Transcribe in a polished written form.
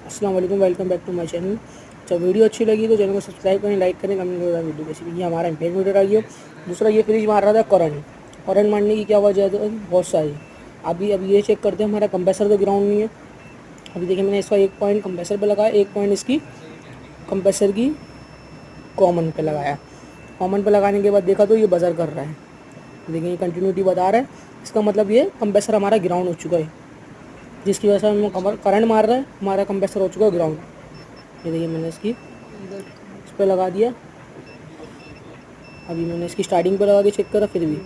अस्सलाम वालेकुम, welcome back to my channel. जब वीडियो अच्छी लगी तो चैनल को सब्सक्राइब करें, लाइक करें, कमेंट करें। वीडियो कैसी लगी हमारा इम्पेयर मीटर आ गया। दूसरा ये फ्रिज मार रहा था करंट मारने की क्या वजह है तो बहुत सारी। अभी ये चेक करते हैं, हमारा कंप्रेसर तो ग्राउंड नहीं है। अभी देखिए मैंने इसका एक पॉइंट कंप्रेसर पे लगाया, एक पॉइंट इसकी कंप्रेसर की कॉमन पे लगाया। कॉमन पे लगाने के बाद देखा तो ये बजर कर रहा है। देखिए ये कंटिन्यूटी बता रहा है, इसका मतलब ये कंप्रेसर हमारा ग्राउंड हो चुका है, जिसकी वजह से हमें करंट मार रहा है, हमारा कंप्रेसर हो चुका है ग्राउंड। ये देखिए मैंने इसकी इस पर लगा दिया। अभी मैंने इसकी स्टार्टिंग पे लगा के चेक करा, फिर भी